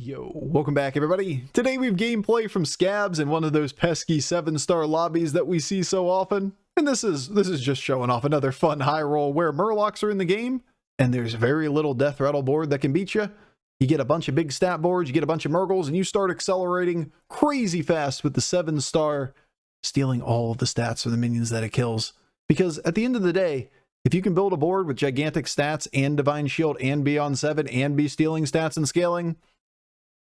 Yo, welcome back everybody. Today we've gameplay from Savjz in one of those pesky 7-star lobbies that we see so often. And this is just showing off another fun high roll where Murlocs are in the game, and there's very little death rattle board that can beat you. You get a bunch of big stat boards, you get a bunch of Mrgls, and you start accelerating crazy fast with the 7-star, stealing all of the stats from the minions that it kills. Because at the end of the day, if you can build a board with gigantic stats and Divine Shield and be on 7 and be stealing stats and scaling,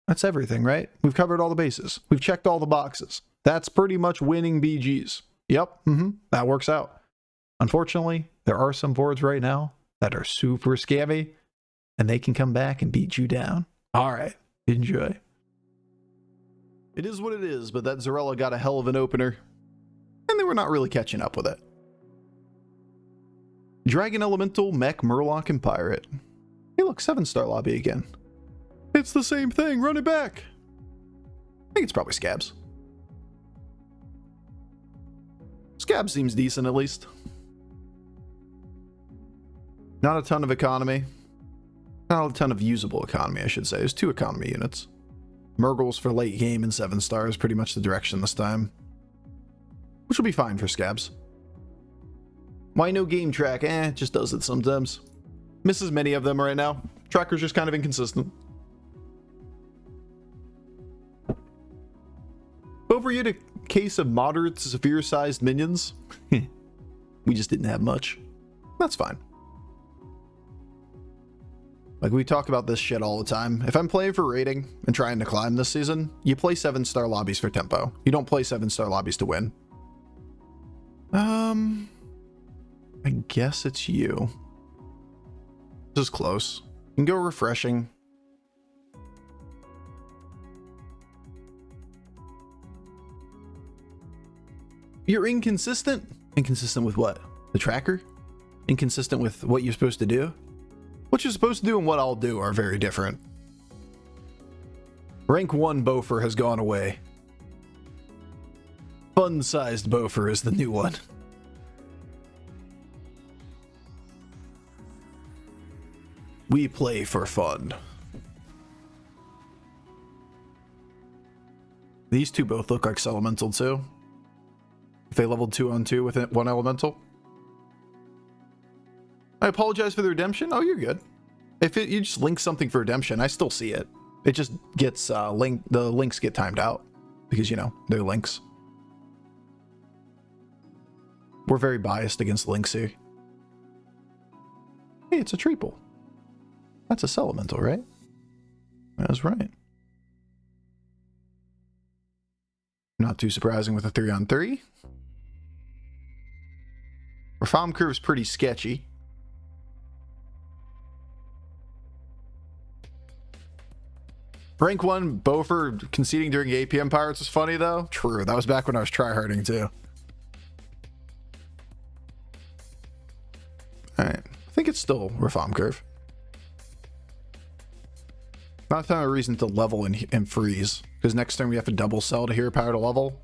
that's everything, right? We've covered all the bases. We've checked all the boxes. That's pretty much winning BGs. Yep, that works out. Unfortunately, there are some boards right now that are super scammy, and they can come back and beat you down. All right, enjoy. It is what it is, but that Zarella got a hell of an opener, and they were not really catching up with it. Dragon Elemental, Mech, Murloc, and Pirate. Hey look, 7-star lobby again. It's the same thing, run it back! I think it's probably Savjz. Savjz seems decent at least. Not a ton of economy. Not a ton of usable economy, I should say. There's 2 economy units. Mrgls for late game and 7 stars, pretty much the direction this time. Which will be fine for Savjz. Why no game track? It just does it sometimes. Misses many of them right now. Tracker's just kind of inconsistent. Over yet a case of moderate to severe sized minions. We just didn't have much. That's fine. Like, we talk about this shit all the time. If I'm playing for rating and trying to climb this season, you play 7-star lobbies for tempo. You don't play 7-star lobbies to win. I guess it's you. This is close. You can go refreshing. You're inconsistent? Inconsistent with what? The tracker? Inconsistent with what you're supposed to do? What you're supposed to do and what I'll do are very different. Rank 1 Bofur has gone away. Fun-sized Bofur is the new one. We play for fun. These 2 both look like Elemental too. If they leveled 2-on-2 with 1 Elemental. I apologize for the redemption. Oh, you're good. If you just link something for redemption, I still see it. It just gets the links get timed out because, you know, they're links. We're very biased against links here. Hey, it's a triple. That's a Elemental, right? That's right. Not too surprising with a 3-on-3. Reform curve is pretty sketchy. Rank 1 Bofur conceding during APM Pirates was funny though. True, that was back when I was tryharding too. Alright, I think it's still Reform curve. Not a ton of reason to level and freeze, because next turn we have to double sell to hero power to level.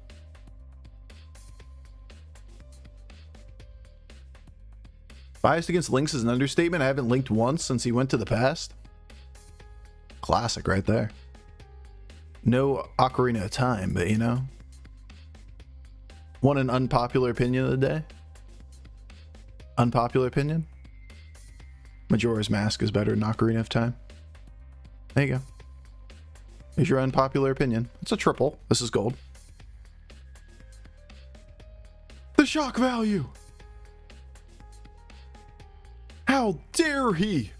Biased against links is an understatement. I haven't linked once since he went to the past. Classic right there. No Ocarina of Time, but you know. Want an unpopular opinion of the day? Unpopular opinion? Majora's Mask is better than Ocarina of Time. There you go. Here's your unpopular opinion. It's a triple. This is gold. The shock value! How dare he!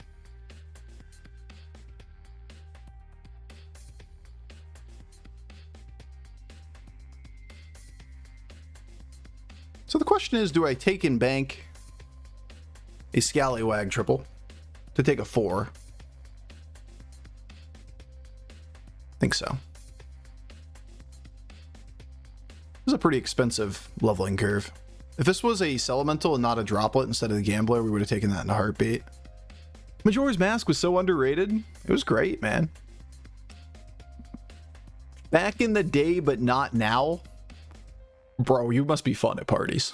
So the question is, do I take in bank a Scallywag triple to take a 4? Think so. This is a pretty expensive leveling curve. If this was a Elemental and not a Droplet instead of the Gambler, we would have taken that in a heartbeat. Majora's Mask was so underrated. It was great, man. Back in the day, but not now. Bro, you must be fun at parties.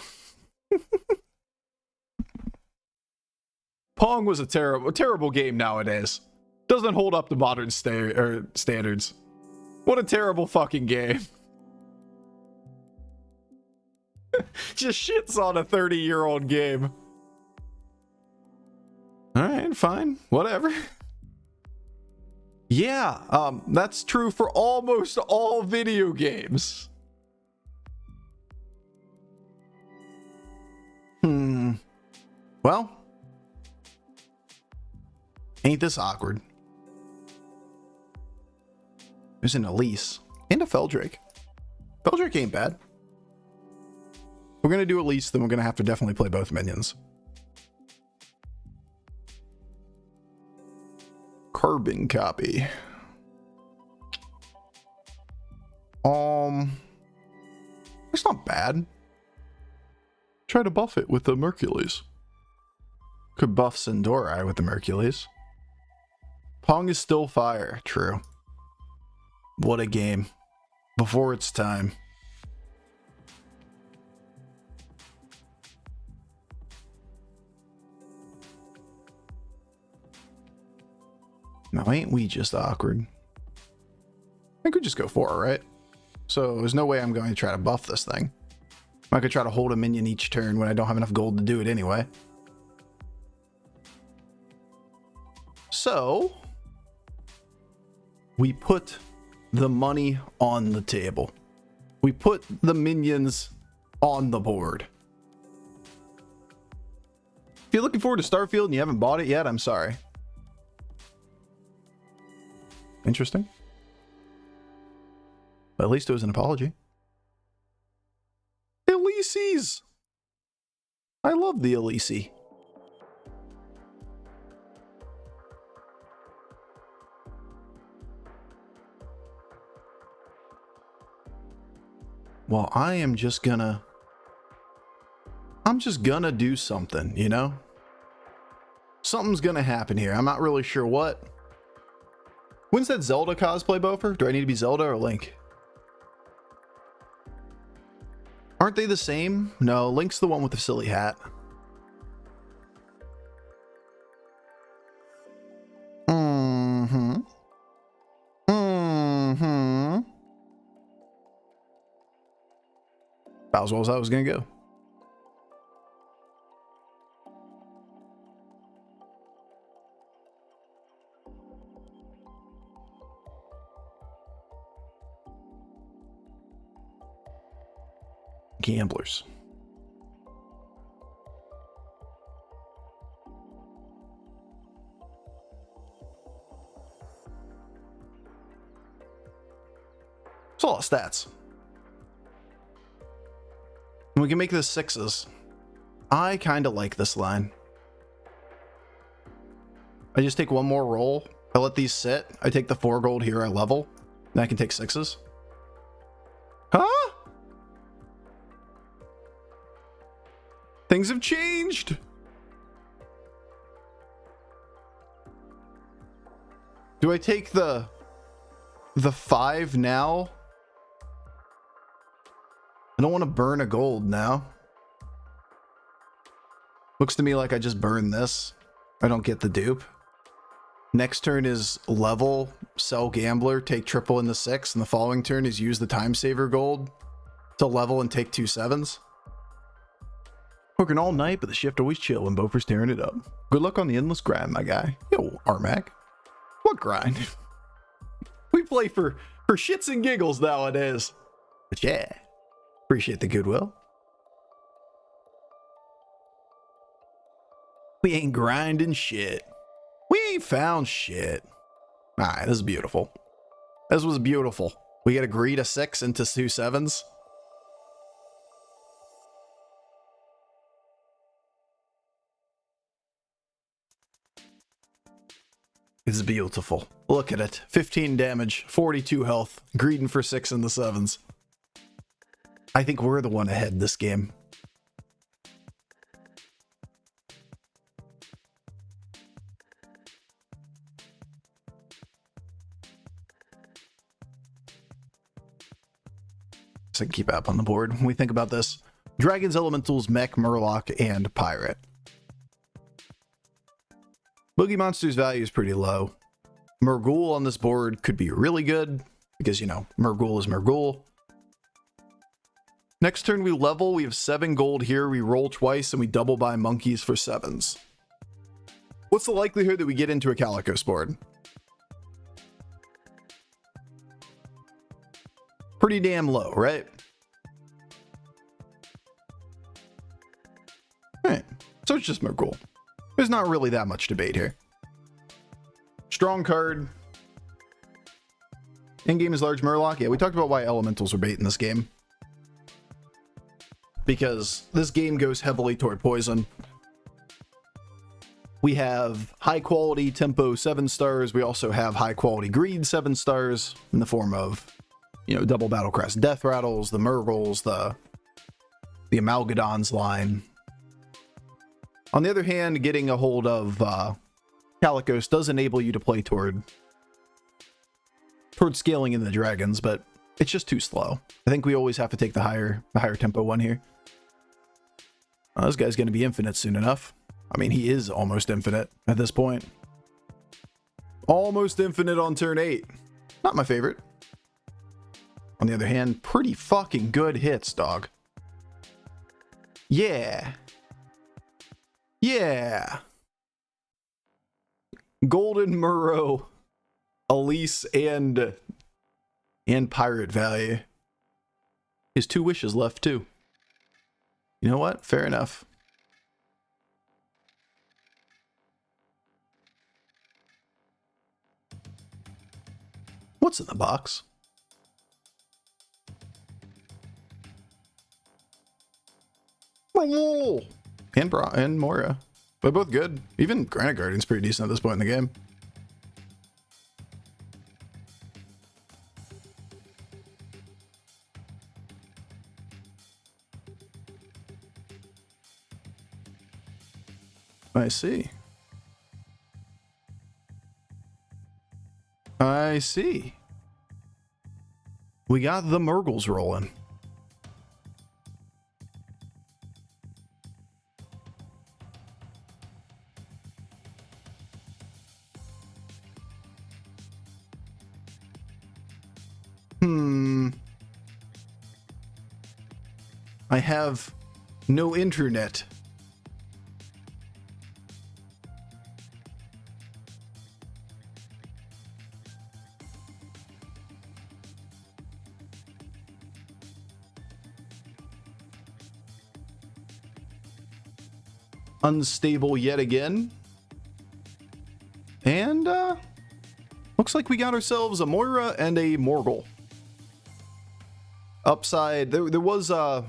Pong was a terrible game nowadays. Doesn't hold up to modern standards. What a terrible fucking game. Just shits on a 30-year-old game. Alright, fine. Whatever. Yeah, that's true for almost all video games. Well, ain't this awkward? There's an Elise and a Feldrake. Feldrake ain't bad. We're gonna do Elise, then we're gonna have to definitely play both minions. Carbon copy. It's not bad. Try to buff it with the Mrglglgl. Could buff Sindori with the Mrglglgl. Pong is still fire. True. What a game. Before its time. Now, ain't we just awkward? I think we just go 4, right? So there's no way I'm going to try to buff this thing. I could try to hold a minion each turn when I don't have enough gold to do it anyway. So we put the money on the table. We put the minions on the board. If you're looking forward to Starfield and you haven't bought it yet, I'm sorry. Interesting. But at least it was an apology. Elises! I love the Elise. Well, I'm just gonna do something, you know? Something's gonna happen here. I'm not really sure what. When's that Zelda cosplay, Bofur? Do I need to be Zelda or Link? Aren't they the same? No, Link's the one with the silly hat. About as well as I was gonna go. Gamblers. It's a lot of stats. And we can make this 6s. I kind of like this line. I just take one more roll. I let these sit. I take the 4 gold here. I level. Then I can take 6s. Huh? Things have changed. Do I take the 5 now? I don't want to burn a gold now. Looks to me like I just burn this. I don't get the dupe. Next turn is level, sell gambler, take triple in the 6, and the following turn is use the time saver gold to level and take 2 7s. Working all night, but the shift always chill when Bofur's tearing it up. Good luck on the endless grind, my guy. Yo, Armac. What grind? We play for shits and giggles nowadays. But yeah, appreciate the goodwill. We ain't grinding shit. We ain't found shit. Alright, this is beautiful. This was beautiful. We get agreed a 6 into 2 7s. It's beautiful. Look at it. 15 damage, 42 health, greeding for 6 in the 7s. I think we're the one ahead this game. So I can keep up on the board when we think about this. Dragons, Elementals, Mech, Murloc, and Pirate. Boogie Monster's value is pretty low. Mrglglgl on this board could be really good because, you know, Mrglglgl is Mrglglgl. Next turn we level, we have 7 gold here, we roll twice, and we double buy monkeys for 7s. What's the likelihood that we get into a Kalecgos board? Pretty damn low, right? Alright, so it's just Mrglglgl. There's not really that much debate here. Strong card. In-game is large Murloc. Yeah, we talked about why elementals are bait in this game. Because this game goes heavily toward poison. We have high quality tempo 7 stars. We also have high quality greed 7 stars in the form of, you know, double battlecrest death rattles, the Mrgls, the Amalgadons line. On the other hand, getting a hold of Kalecgos does enable you to play toward scaling in the dragons, but it's just too slow. I think we always have to take the higher tempo one here. This guy's going to be infinite soon enough. I mean, he is almost infinite at this point. Almost infinite on turn 8. Not my favorite. On the other hand, pretty fucking good hits, dog. Yeah. Yeah. Golden Murrow, Elise, and Pirate Value. His 2 wishes left too. You know what? Fair enough. What's in the box? Oh, and Moira. They're both good. Even Granite Guardian's pretty decent at this point in the game. I see. I see. We got the Mrgls rolling. I have no internet. Unstable yet again. And looks like we got ourselves a Moira and a Morgl. Upside, there was a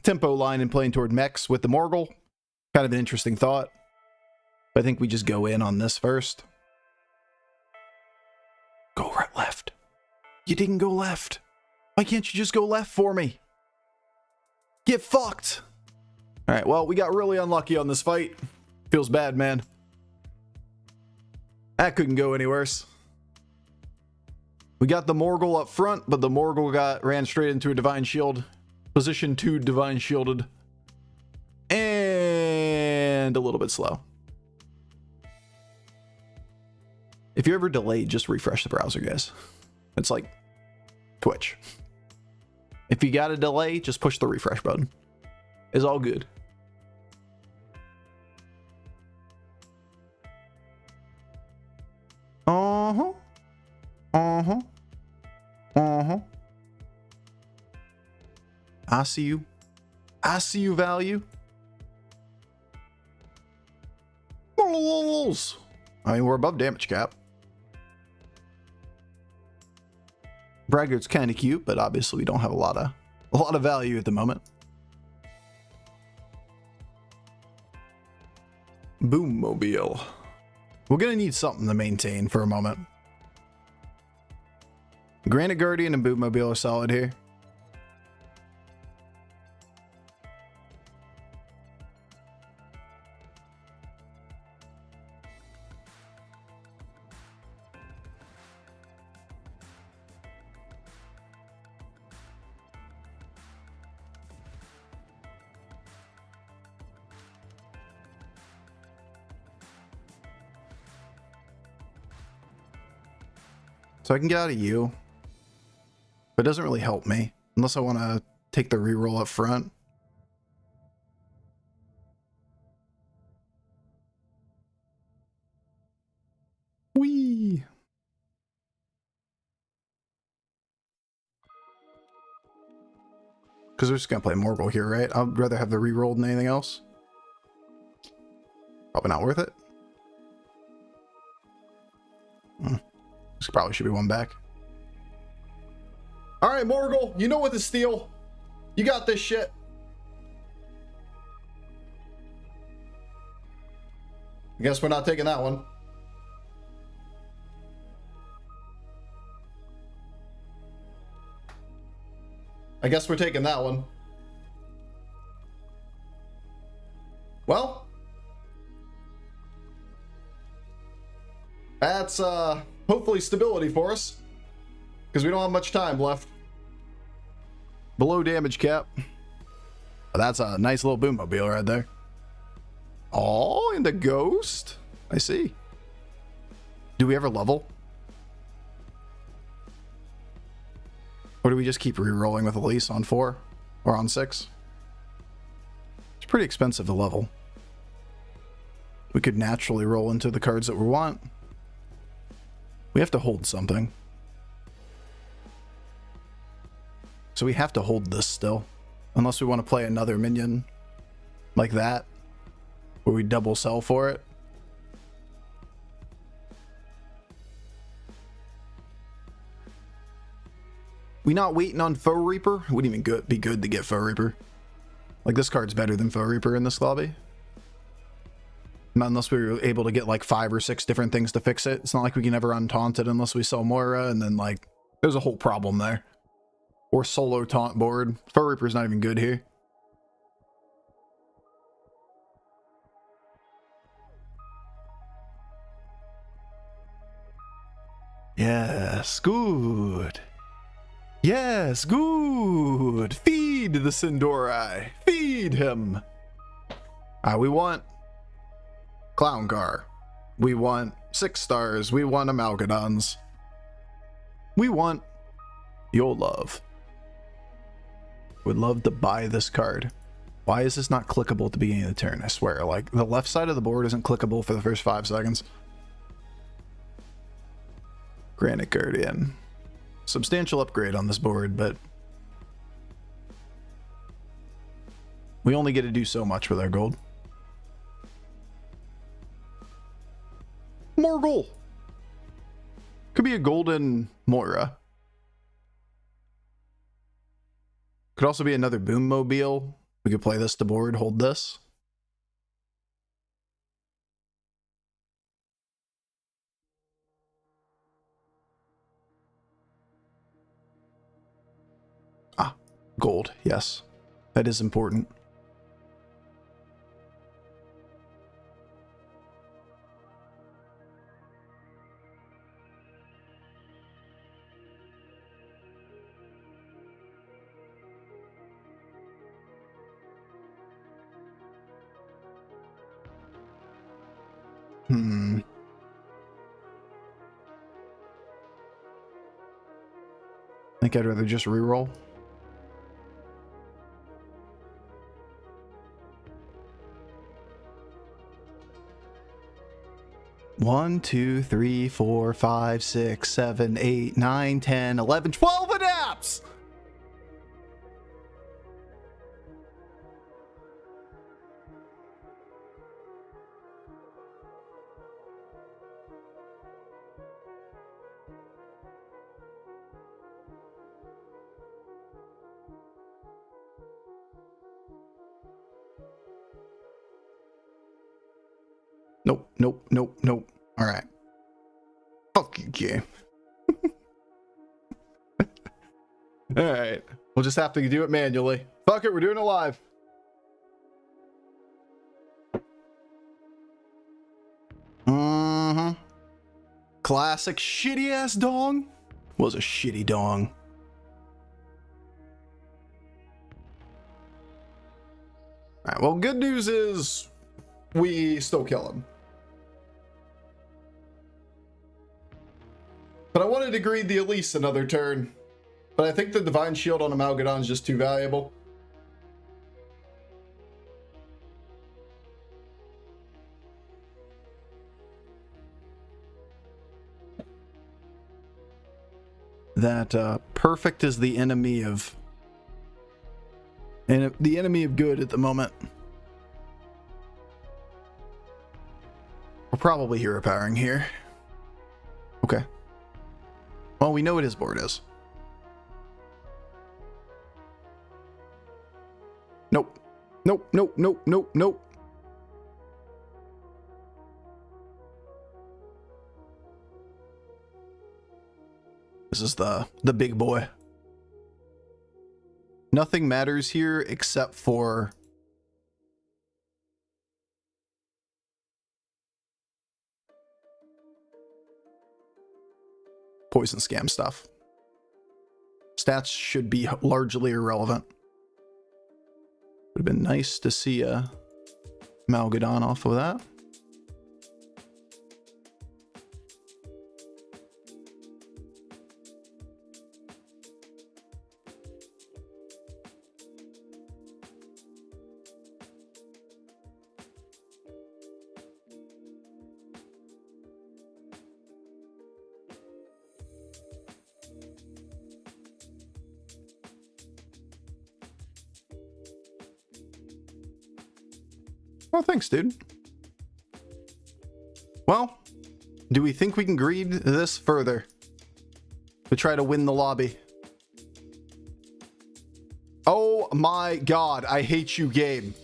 tempo line in playing toward mechs with the Morgl. Kind of an interesting thought. But I think we just go in on this first. Go right left. You didn't go left. Why can't you just go left for me? Get fucked. All right, well, we got really unlucky on this fight. Feels bad, man. That couldn't go any worse. We got the Morgl up front, but the Morgl ran straight into a Divine Shield. Position 2 Divine Shielded. And a little bit slow. If you're ever delayed, just refresh the browser, guys. It's like Twitch. If you got a delay, just push the refresh button. It's all good. Uh-huh. Uh-huh. Uh-huh. I see you. I see you, value. I mean, we're above damage cap. Braggart's kind of cute, but obviously we don't have a lot of value at the moment. Boom Mobile. We're gonna need something to maintain for a moment. Granite Guardian and Boom Mobile are solid here. So I can get out of you. But it doesn't really help me. Unless I want to take the reroll up front. Whee! Because we're just going to play Morgl here, right? I'd rather have the reroll than anything else. Probably not worth it. This probably should be one back. Alright, Morgl, you know what to steal. You got this shit. I guess we're not taking that one. I guess we're taking that one. Well, that's hopefully stability for us, because we don't have much time left. Below damage cap. Oh, that's a nice little boommobile right there. Oh, and the ghost. I see. Do we ever level? Or do we just keep re-rolling with Elise on 4 or on 6? It's pretty expensive to level. We could naturally roll into the cards that we want. We have to hold something. So we have to hold this still. Unless we want to play another minion like that, where we double sell for it. We not waiting on Foe Reaper? It wouldn't even be good to get Foe Reaper. Like, this card's better than Foe Reaper in this lobby. Not unless we were able to get like 5 or 6 different things to fix it. It's not like we can ever untaunt it unless we sell Moira, and then like there's a whole problem there. Or solo taunt board. Foe Reaper's not even good here. Yes, good. Yes, good. Feed the Sindori. Feed him. We want Clown Car. We want 6 stars. We want Amalgadons. We want your love. Would love to buy this card. Why is this not clickable at the beginning of the turn? I swear, like, the left side of the board isn't clickable for the first 5 seconds. Granite Guardian. Substantial upgrade on this board, but we only get to do so much with our gold. Morgl! Could be a golden Moira. Could also be another Boom Mobile. We could play this to board, hold this. Gold, yes. That is important. I think I'd rather just reroll. One, 2, 3, 4, 5, 6, 7, 8, 9, 10, 11, 12 adapts! Nope, nope, nope, nope. All right. Fuck you, game. All right. We'll just have to do it manually. Fuck it, we're doing it live. Classic shitty ass dong. Was a shitty dong. All right, well, good news is we still kill him. But I wanted to greed the Elise another turn. But I think the Divine Shield on a Mrglglgl is just too valuable. That perfect is the enemy of... and the enemy of good at the moment. We're probably hero powering here. Okay. Well, we know what his board is. Nope. Nope, nope, nope, nope, nope. This is the big boy. Nothing matters here except for poison scam stuff. Stats should be largely irrelevant. Would have been nice to see a Mrglglgl off of that. Well, thanks, dude. Well, do we think we can greed this further to try to win the lobby? Oh my god, I hate you, game.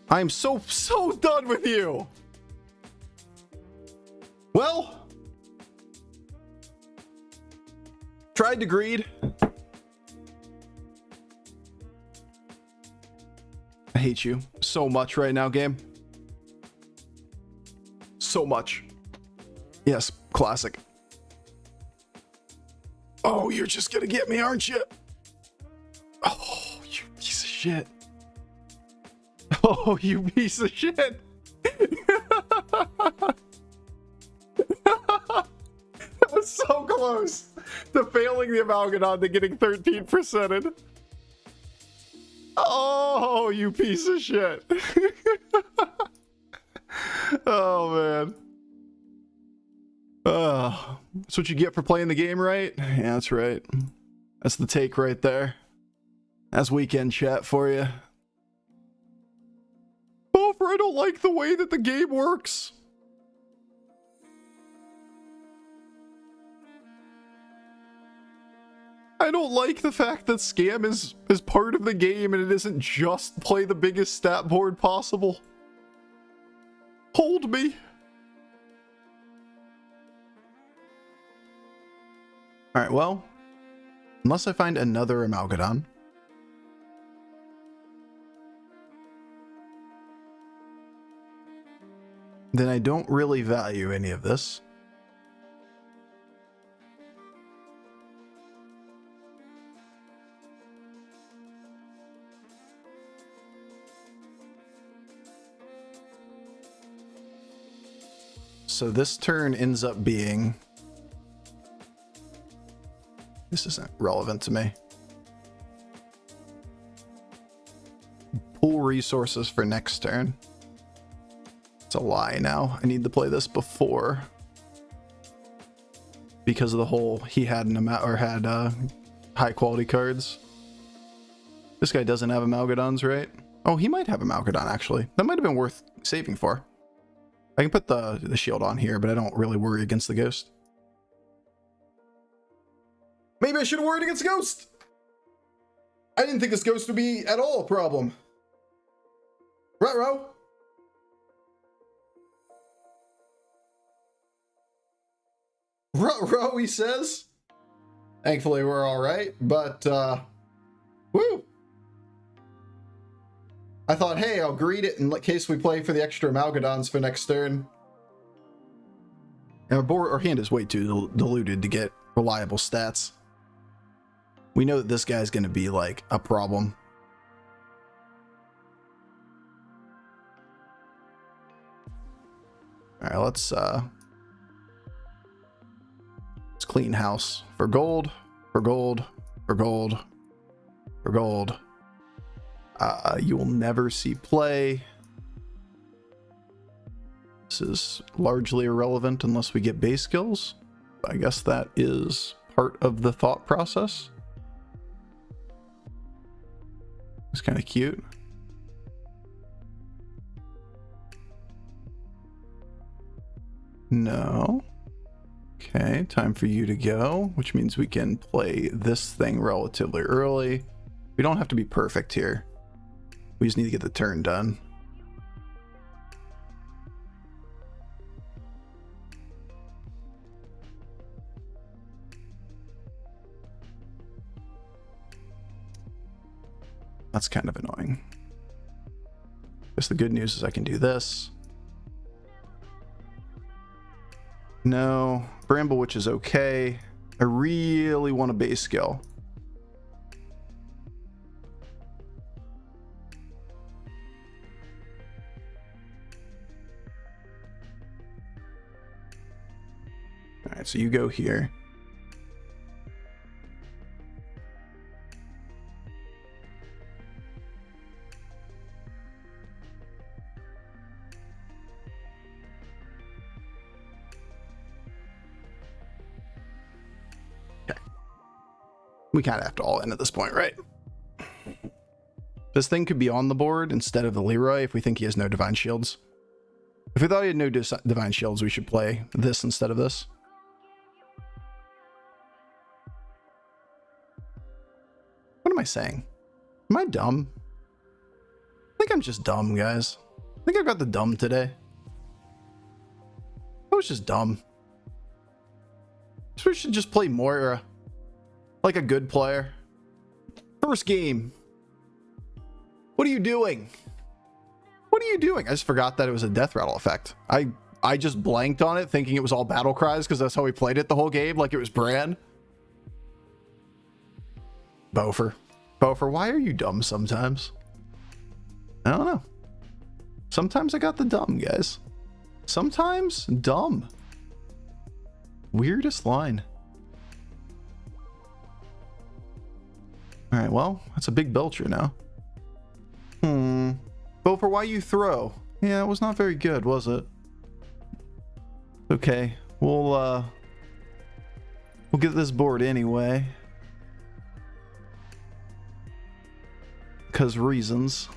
I'm so done with you. Well, tried to greed. I hate you so much right now, game. So much. Yes, classic. Oh, you're just gonna get me, aren't you? Oh, you piece of shit. Oh, you piece of shit. That was so close to failing the Amalgadon to getting 13%ed. Oh, you piece of shit. Oh, man. Oh, that's what you get for playing the game right? Yeah, that's right. That's the take right there. That's weekend chat for you. Bofur, I don't like the way that the game works. I don't like the fact that scam is part of the game and it isn't just play the biggest stat board possible. Hold me. Alright, well, unless I find another Mrglglgl, then I don't really value any of this. So this turn ends up being... this isn't relevant to me. Pool resources for next turn. It's a lie now. I need to play this before. Because of the whole he had an amount or had high quality cards. This guy doesn't have Amalgadons, right? Oh, he might have Amalgadon actually. That might have been worth saving for. I can put the shield on here, but I don't really worry against the ghost. Maybe I should have worried against the ghost. I didn't think this ghost would be at all a problem. Ruh-roh. Ruh-roh, he says. Thankfully, we're all right, but, woo. I thought, hey, I'll greet it in case we play for the extra Amalgadons for next turn. And our hand is way too diluted to get reliable stats. We know that this guy's going to be, like, a problem. Alright, let's clean house. For gold, for gold, for gold, for gold. You will never see play. This is largely irrelevant unless we get base skills. I guess that is part of the thought process. It's kind of cute. No. Okay, time for you to go, which means we can play this thing relatively early. We don't have to be perfect here. We just need to get the turn done. That's kind of annoying. Guess the good news is I can do this. No, Bramble Witch is okay. I really want a base skill. All right, so you go here. We kind of have to all in at this point, right? This thing could be on the board instead of the Leroy if we think he has no Divine Shields. If we thought he had no Divine Shields, we should play this instead of this. What am I saying? Am I dumb? I think I'm just dumb, guys. I think I got the dumb today. I was just dumb. So we should just play Moira. Like a good player. First game. What are you doing? What are you doing? I just forgot that it was a death rattle effect. I just blanked on it thinking it was all battle cries because that's how we played it the whole game, like it was Bran. Bofur. Bofur, why are you dumb sometimes? I don't know. Sometimes I got the dumb, guys. Sometimes dumb. Weirdest line. Alright, well, that's a big belcher now. Bofur, why you throw? Yeah, it was not very good, was it? Okay, we'll get this board anyway. Because reasons.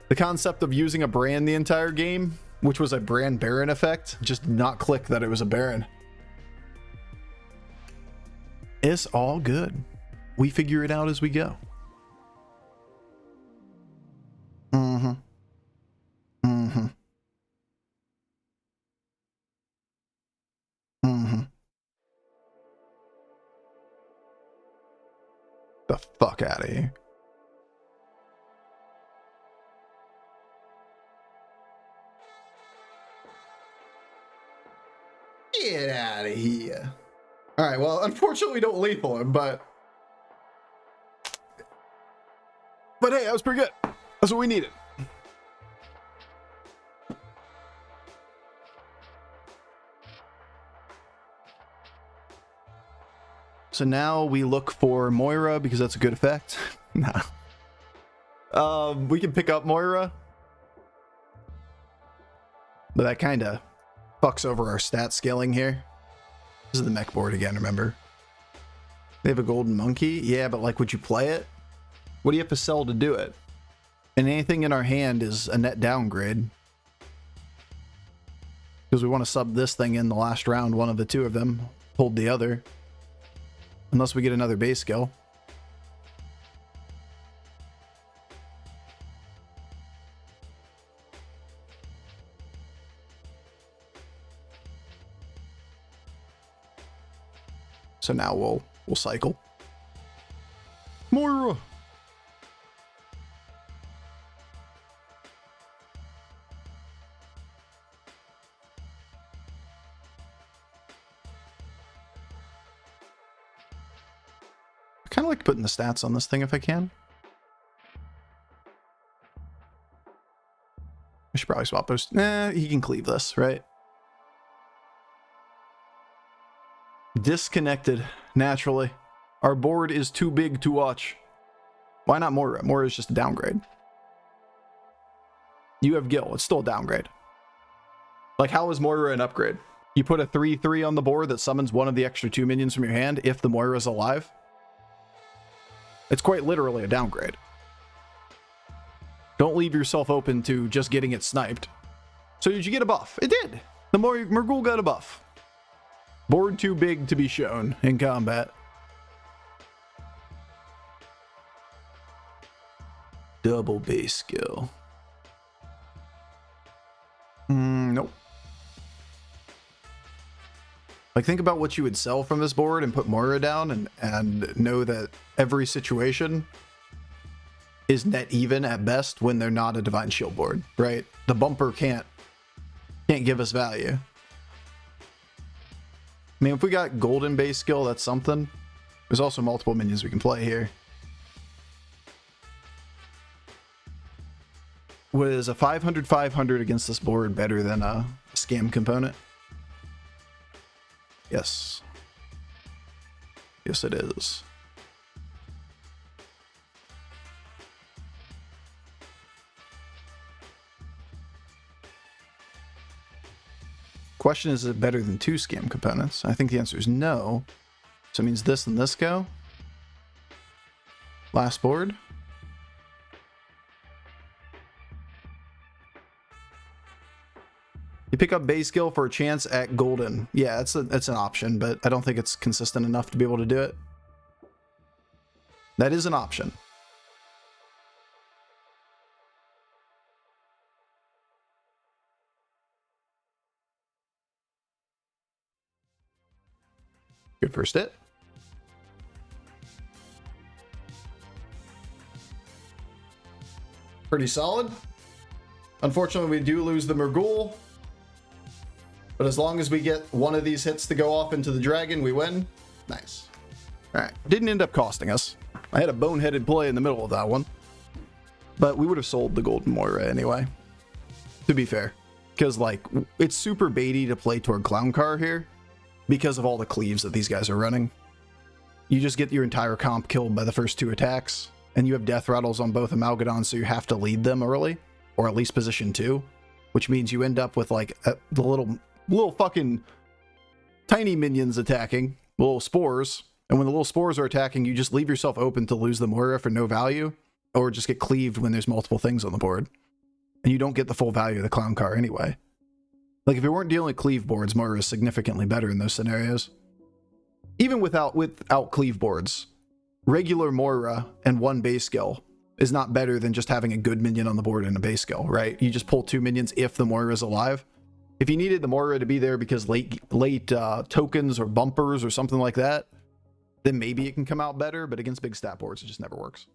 The concept of using a Bran the entire game, which was a Bran Baron effect, just did not click that it was a Baron. It's all good. We figure it out as we go. The fuck out of here. Get out of here. All right, well, unfortunately we don't lethal him, but hey, that was pretty good. That's what we needed. So now we look for Moira because that's a good effect. Nah. We can pick up Moira, but that kind of fucks over our stat scaling here. This is the mech board again, remember? They have a golden monkey? Yeah, but like, would you play it? What do you have to sell to do it? And anything in our hand is a net downgrade. Because we want to sub this thing in the last round, one of the two of them. Hold the other. Unless we get another base skill. So now we'll cycle. Moira! I kind of like putting the stats on this thing if I can. I should probably swap those. Nah, he can cleave this, right? Disconnected, naturally. Our board is too big to watch. Why not Moira? Moira is just a downgrade. You have Gil, it's still a downgrade. Like, how is Moira an upgrade? You put a 3/3 on the board that summons one of the extra 2 minions from your hand if the Moira is alive. It's quite literally a downgrade. Don't leave yourself open to just getting it sniped. So did you get a buff? It did! The Mrglglgl got a buff. Board too big to be shown in combat. Double base skill. Nope. Like, think about what you would sell from this board and put Moira down and know that every situation is net even at best when they're not a Divine Shield board, right? The bumper can't give us value. I mean, if we got golden base skill, that's something. There's also multiple minions we can play here. Was a 500/500 against this board better than a scam component? Yes. Yes, it is. Question is it better than 2 scam components? I think the answer is no. So it means this and this go. Last board. You pick up base skill for a chance at golden. Yeah, that's an option, but I don't think it's consistent enough to be able to do it. That is an option. Good first hit. Pretty solid. Unfortunately, we do lose the Mrglglgl. But as long as we get one of these hits to go off into the dragon, we win. Nice. Alright. Didn't end up costing us. I had a boneheaded play in the middle of that one. But we would have sold the Golden Moira anyway. To be fair. Because, like, it's super baity to play toward Clowncar here. Because of all the cleaves that these guys are running. You just get your entire comp killed by the first 2 attacks. And you have death rattles on both Amalgadons, so you have to lead them early. Or at least position 2. Which means you end up with, like, the little fucking tiny minions attacking, little spores, and when the little spores are attacking, you just leave yourself open to lose the Moira for no value, or just get cleaved when there's multiple things on the board, and you don't get the full value of the clown car anyway. Like, if we weren't dealing with cleave boards, Moira is significantly better in those scenarios. Even without cleave boards, regular Moira and 1 base skill is not better than just having a good minion on the board and a base skill, right? You just pull 2 minions if the Moira is alive. If you needed the Moira to be there because late tokens or bumpers or something like that, then maybe it can come out better, but against big stat boards, it just never works.